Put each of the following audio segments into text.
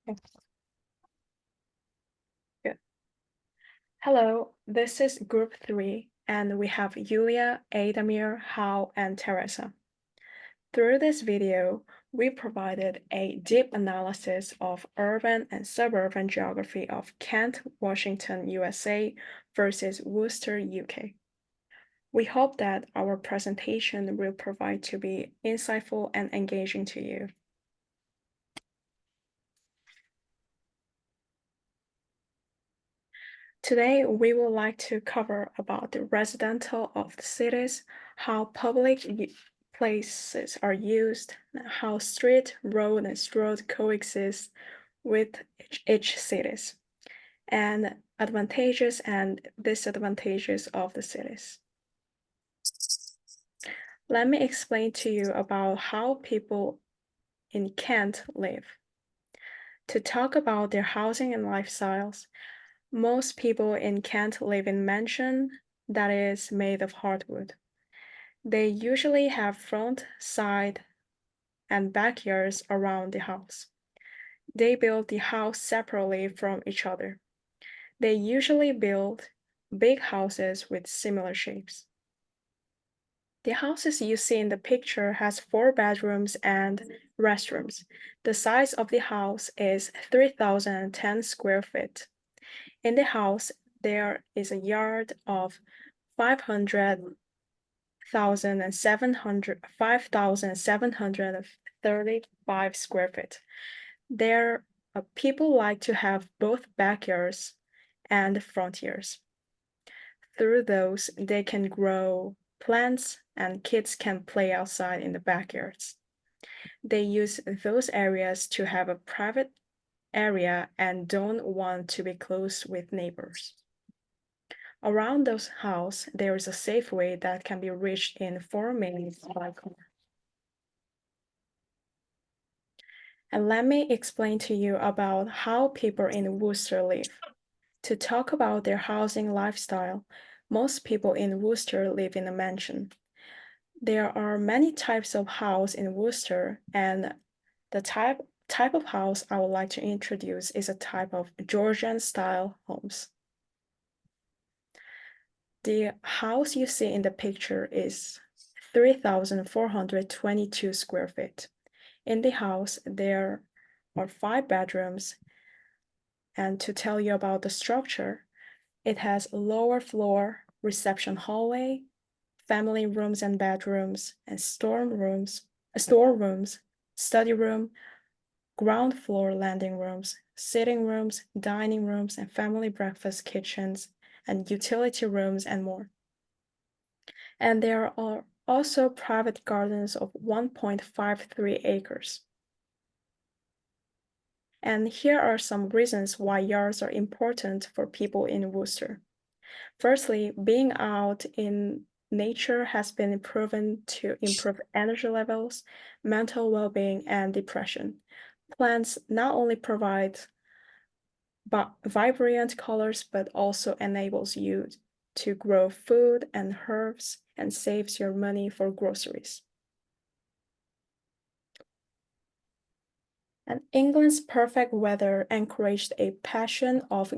Okay. Good. Hello, this is Group 3, and we have Yulia, Adamir, Hao, and Teresa. Through this video, we provided a deep analysis of urban and suburban geography of Kent, Washington, USA versus Worcester, UK. We hope that our presentation will provide to be insightful and engaging to you. Today, we would like to cover about the residential of the cities, how public places are used, how street, road, and road coexist with each cities, and advantages and disadvantages of the cities. Let me explain to you about how people in Kent live. To talk about their housing and lifestyles, most people in Kent live in mansion that is made of hardwood. They usually have front, side, and backyards around the house. They build the house separately from each other. They usually build big houses with similar shapes. The houses you see in the picture has 4 bedrooms and restrooms. The size of the house is 3,010 square feet. In the house, there is a yard of 5,735 square feet. There, people like to have both backyards and front yards. Through those, they can grow plants and kids can play outside in the backyards. They use those areas to have a private area and don't want to be close with neighbors. Around those houses, there is a Safeway that can be reached in 4 minutes by car. And let me explain to you about how people in Worcester live. To talk about their housing lifestyle, most people in Worcester live in a mansion. There are many types of house in Worcester, and the type of house I would like to introduce is a type of Georgian style homes. The house you see in the picture is 3,422 square feet. In the house, there are 5 bedrooms, and to tell you about the structure, it has lower floor, reception hallway, family rooms and bedrooms, and storerooms, study room, ground floor landing rooms, sitting rooms, dining rooms, and family breakfast kitchens, and utility rooms, and more. And there are also private gardens of 1.53 acres. And here are some reasons why yards are important for people in Worcester. Firstly, being out in nature has been proven to improve energy levels, mental well-being, and depression. Plants not only provide vibrant colors, but also enables you to grow food and herbs and saves your money for groceries. And England's perfect weather encouraged a passion of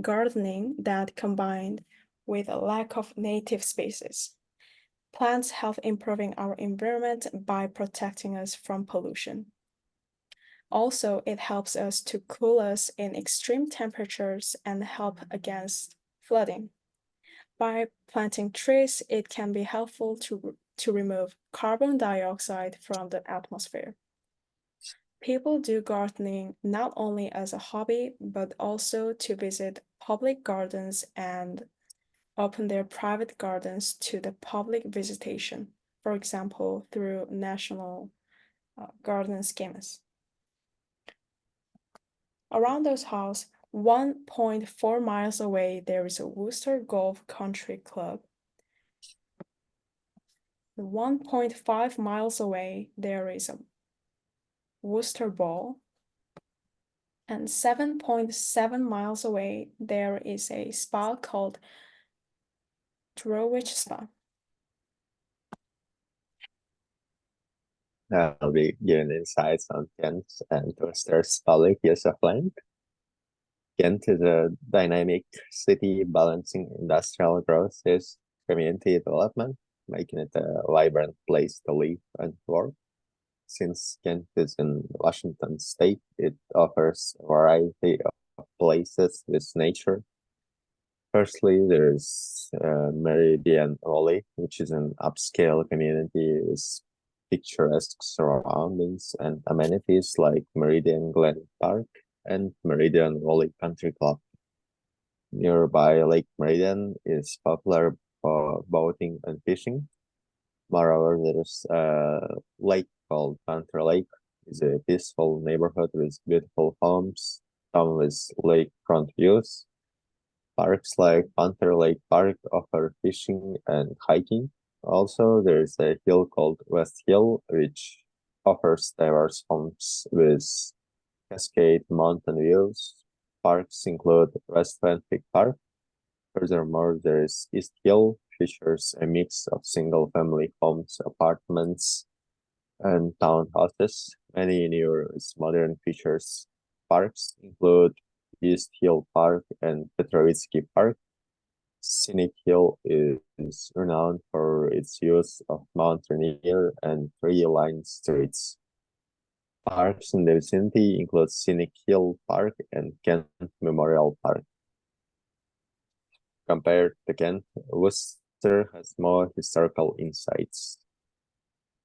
gardening that combined with a lack of native spaces. Plants help improving our environment by protecting us from pollution. Also, it helps us to cool us in extreme temperatures and help against flooding. By planting trees, it can be helpful to remove carbon dioxide from the atmosphere. People do gardening not only as a hobby, but also to visit public gardens and open their private gardens to the public visitation, for example, through national garden schemes. Around those houses, 1.4 miles away, there is a Worcester Golf Country Club. 1.5 miles away, there is a Worcester Ball. And 7.7 miles away, there is a spa called Greoup Spa. I'll be giving insights on Kent and Worcester's public use of land. Kent is a dynamic city balancing industrial growth with community development, making it a vibrant place to live and work. Since Kent is in Washington state, it offers a variety of places with nature. Firstly, there's Meridian Valley, which is an upscale community with picturesque surroundings and amenities like Meridian Glen Park and Meridian Valley Country Club. Nearby Lake Meridian is popular for boating and fishing. Moreover, there's a lake called Panther Lake. It's a peaceful neighborhood with beautiful homes, some with lakefront views. Parks like Panther Lake Park offer fishing and hiking. Also, there's a hill called West Hill, which offers diverse homes with Cascade Mountain views. Parks include West Fenwick Park. Furthermore, there is East Hill, features a mix of single-family homes, apartments, and townhouses. Many newer modern features parks include East Hill Park and Petrovitsky Park. Scenic Hill is renowned for its use of mountaineer and tree-lined streets. Parks in the vicinity include Scenic Hill Park and Kent Memorial Park. Compared to Kent, Worcester has more historical insights.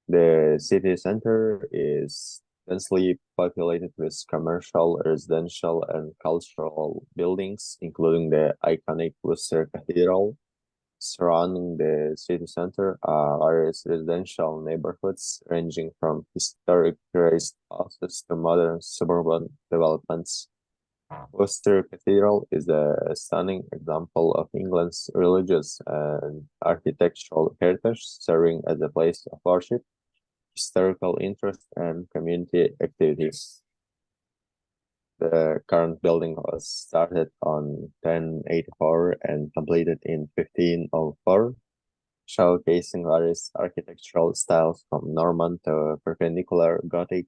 The city center is densely populated with commercial, residential, and cultural buildings, including the iconic Worcester Cathedral. Surrounding the city center are various residential neighborhoods ranging from historic raised houses to modern suburban developments. Worcester Cathedral is a stunning example of England's religious and architectural heritage, serving as a place of worship, historical interest, and community activities. The current building was started on 1084 and completed in 1504, showcasing various architectural styles from Norman to Perpendicular Gothic.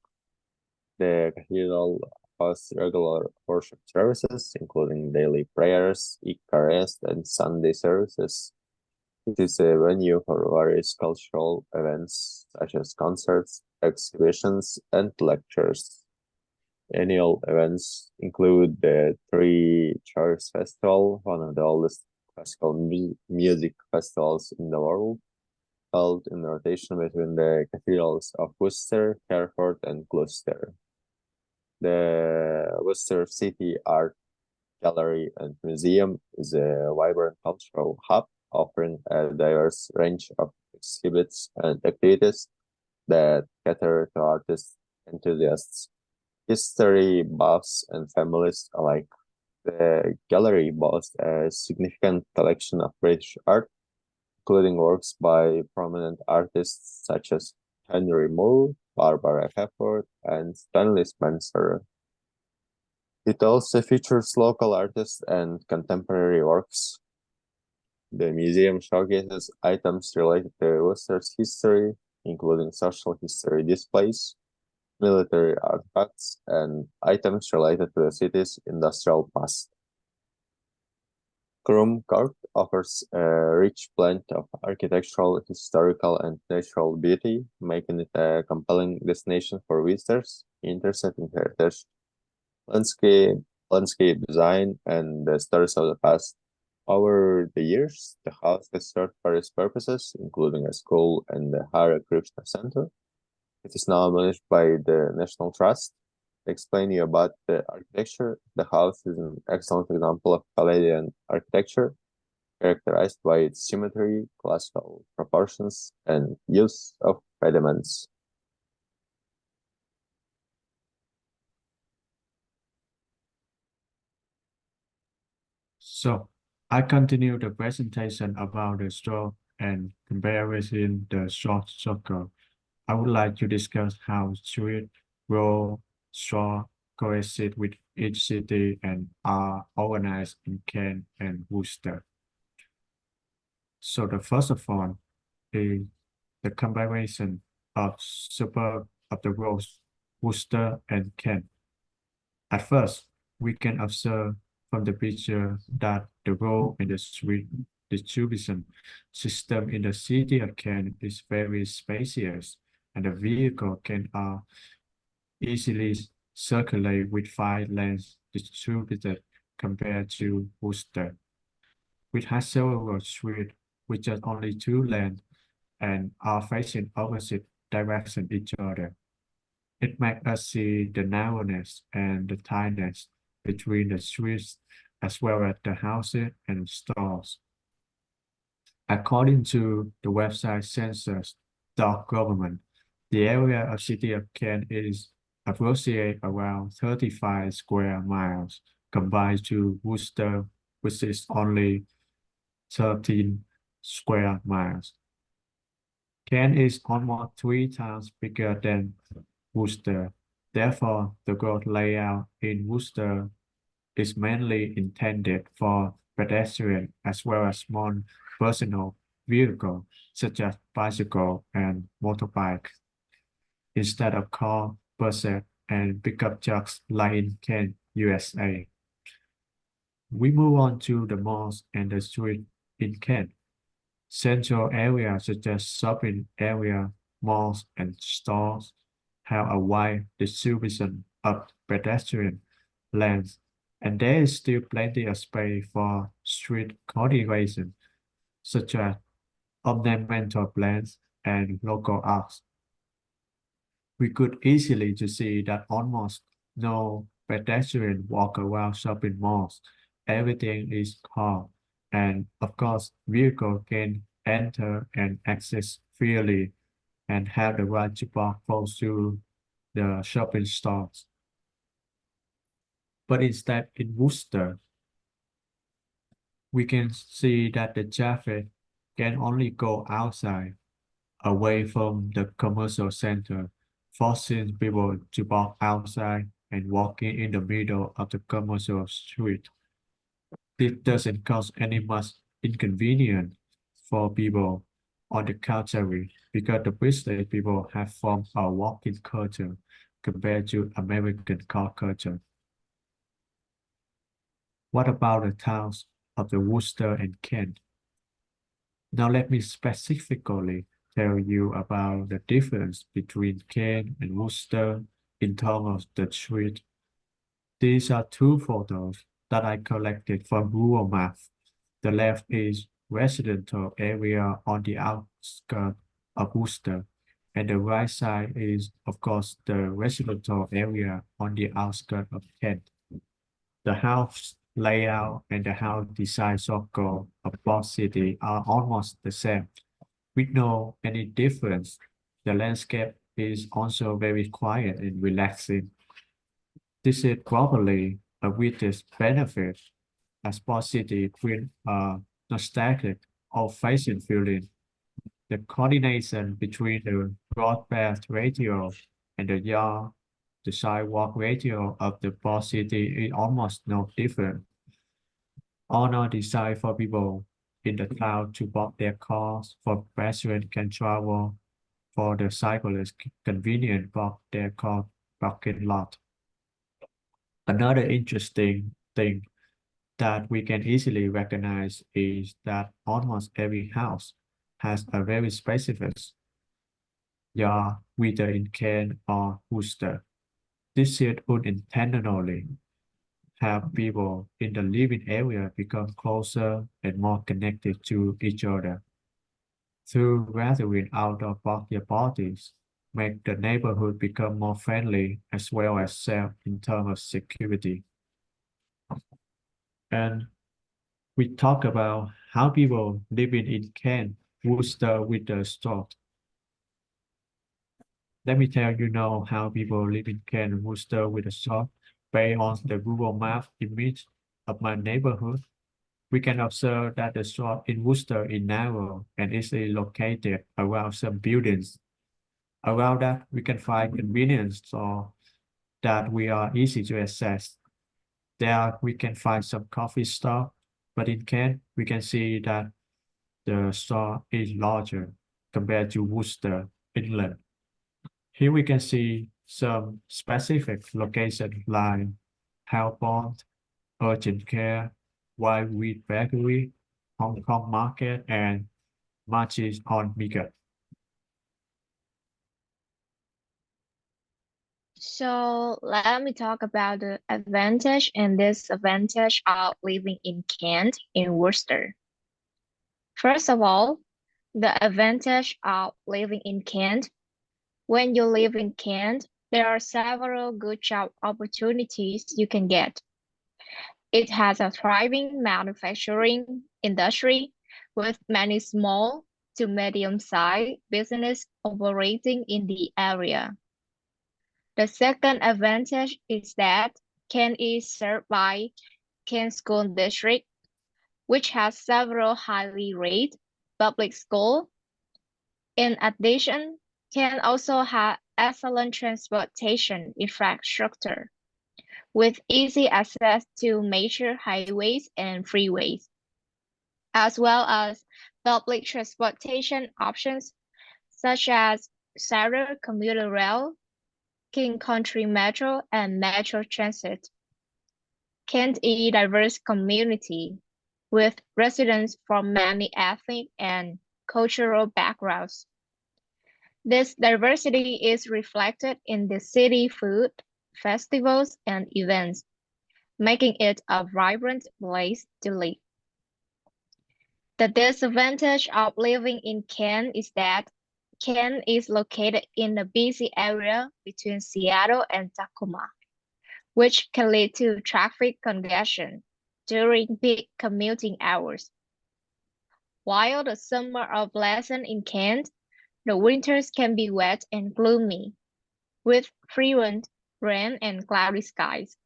The cathedral hosts regular worship services, including daily prayers, Eucharist, and Sunday services. It is a venue for various cultural events such as concerts, exhibitions, and lectures. Annual events include the Three Cheers Festival, one of the oldest classical music festivals in the world, held in rotation between the cathedrals of Worcester, Hereford, and Gloucester. The Worcester City Art Gallery and Museum is a vibrant cultural hub offering a diverse range of exhibits and activities that cater to artists, enthusiasts, history buffs, and families alike. The gallery boasts a significant collection of British art, including works by prominent artists such as Henry Moore, Barbara Hefford, and Stanley Spencer. It also features local artists and contemporary works. The museum showcases items related to Worcester's history, including social history displays, military artifacts, and items related to the city's industrial past. Greoup Court offers a rich blend of architectural, historical, and natural beauty, making it a compelling destination for visitors interested in heritage, landscape, landscape design, and the stories of the past. Over the years, the house has served various purposes, including a school and the Hare Krishna Center. It is now managed by the National Trust. To explain you about the architecture, the house is an excellent example of Palladian architecture, characterized by its symmetry, classical proportions, and use of pediments. So I continue the presentation about the straw and comparison the short circle. I would like to discuss how street, row, straw coexist with each city and are organized in Kent and Worcester. So the first of all is the comparison. of suburb of the roads, Worcester and Kent. At first, we can observe from the picture that the road and the street distribution system in the city of Kent is very spacious, and the vehicle can easily circulate with 5 lanes distributed compared to Worcester, which has several streets with just only 2 lanes and are facing opposite direction each other. It makes us see the narrowness and the tightness between the streets as well as the houses and stores. According to the website census.government, the area of City of Kent is approximately around 35 square miles combined to Worcester, which is only 13 square miles. Kent is almost 3 times bigger than Worcester. Therefore, the road layout in Worcester is mainly intended for pedestrian as well as small personal vehicles such as bicycle and motorbike, instead of car, buses, and pickup trucks like in Kent, USA. We move on to the malls and the street in Kent. Central areas such as shopping area, malls, and stores have a wide distribution of pedestrian lanes, and there is still plenty of space for street cultivation, such as ornamental plants and local arts. We could easily to see that almost no pedestrians walk around shopping malls. Everything is car, and of course, vehicles can enter and access freely and have the right to park close to the shopping stores. But instead, in Worcester, we can see that the traffic can only go outside, away from the commercial center, forcing people to park outside and walking in the middle of the commercial street. This doesn't cause any much inconvenience for people. On the contrary, because the British people have formed a walking culture compared to American car culture. What about the towns of the Worcester and Kent? Now let me specifically tell you about the difference between Kent and Worcester in terms of the street. These are 2 photos that I collected from Google Maps. The left is residential area on the outskirts of Worcester, and the right side is, of course, the residential area on the outskirts of Kent. The house layout and the house design circle of both cities are almost the same, with no any difference. The landscape is also very quiet and relaxing. This is probably a greatest benefit, as both cities bring a nostalgic or facing feeling. The coordination between the broadband radio and the sidewalk radio of the both cities is almost no different. All are designed for people in the town to park their cars, for pedestrians can travel, for the cyclists convenient park their car parking lot. Another interesting thing that we can easily recognize is that almost every house has a very specific yard, whether in Kent or Worcester. This should unintentionally have people in the living area become closer and more connected to each other. Through gathering outdoor backyard parties, make the neighborhood become more friendly as well as safe in terms of security. And we talk about how people living in Kent, Worcester with the store. Let me tell you now how people live in Kent, Worcester with the store. Based on the Google Maps image of my neighborhood, we can observe that the store in Worcester is narrow and is located around some buildings. Around that, we can find convenience stores that we are easy to access. There, we can find some coffee store, but in Kent, we can see that the store is larger compared to Worcester, England. Here we can see some specific locations like Helpont, Urgent Care, Wild Wheat Bakery, Hong Kong Market, and Marches on Migat. So let me talk about the advantage and disadvantage of living in Kent in Worcester. First of all, the advantage of living in Kent. When you live in Kent, there are several good job opportunities you can get. It has a thriving manufacturing industry with many small to medium-sized businesses operating in the area. The second advantage is that Kent is served by Kent School District, which has several highly rated public schools. In addition, Kent also has excellent transportation infrastructure, with easy access to major highways and freeways, as well as public transportation options such as Sarah Commuter Rail, King Country Metro, and Metro Transit. Kent is a diverse community with residents from many ethnic and cultural backgrounds. This diversity is reflected in the city food, festivals, and events, making it a vibrant place to live. The disadvantage of living in Kent is that Kent is located in a busy area between Seattle and Tacoma, which can lead to traffic congestion during peak commuting hours. While the summer are pleasant in Kent, the winters can be wet and gloomy, with frequent rain and cloudy skies.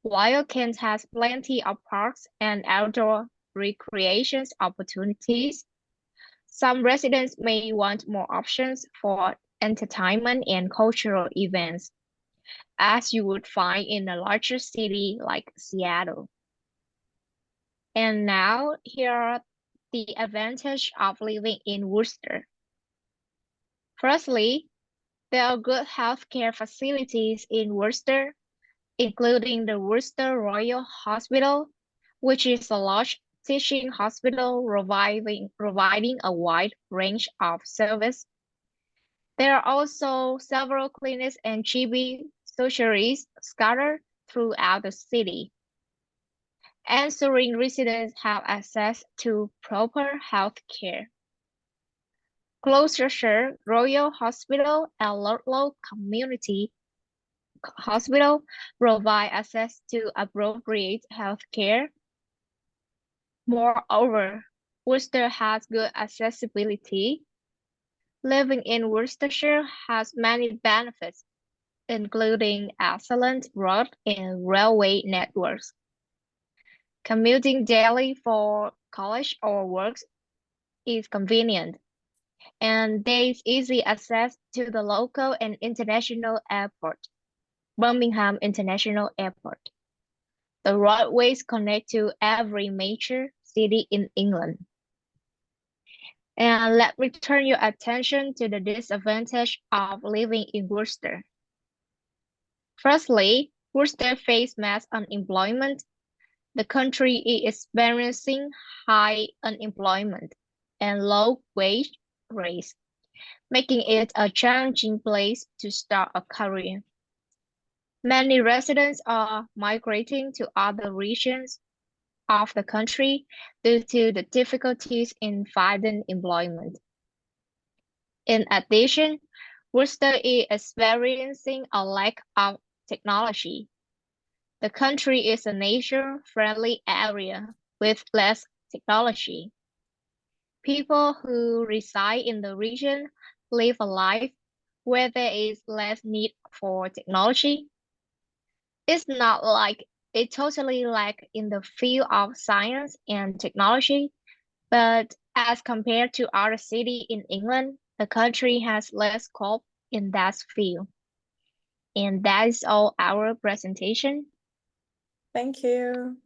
While Kent has plenty of parks and outdoor recreation opportunities, some residents may want more options for entertainment and cultural events, as you would find in a larger city like Seattle. And now, here are the advantages of living in Worcester. Firstly, there are good healthcare facilities in Worcester, including the Worcester Royal Hospital, which is a large teaching hospital providing a wide range of service. There are also several clinics and GB surgeries scattered throughout the city, ensuring residents have access to proper health care. Gloucestershire Royal Hospital and Ludlow Community Hospital provide access to appropriate health care. Moreover, Worcester has good accessibility. Living in Worcestershire has many benefits, including excellent road and railway networks. Commuting daily for college or work is convenient, and there is easy access to the local and international airport, Birmingham International Airport. The roadways connect to every major city in England. And let me turn your attention to the disadvantage of living in Worcester. Firstly, Worcester faces mass unemployment. The country is experiencing high unemployment and low wage rates, making it a challenging place to start a career. Many residents are migrating to other regions of the country due to the difficulties in finding employment. In addition, Worcester is experiencing a lack of technology. The country is a nature-friendly area with less technology. People who reside in the region live a life where there is less need for technology. It's not like it totally lack in the field of science and technology, but as compared to other cities in England, the country has less scope in that field. And that is all our presentation. Thank you.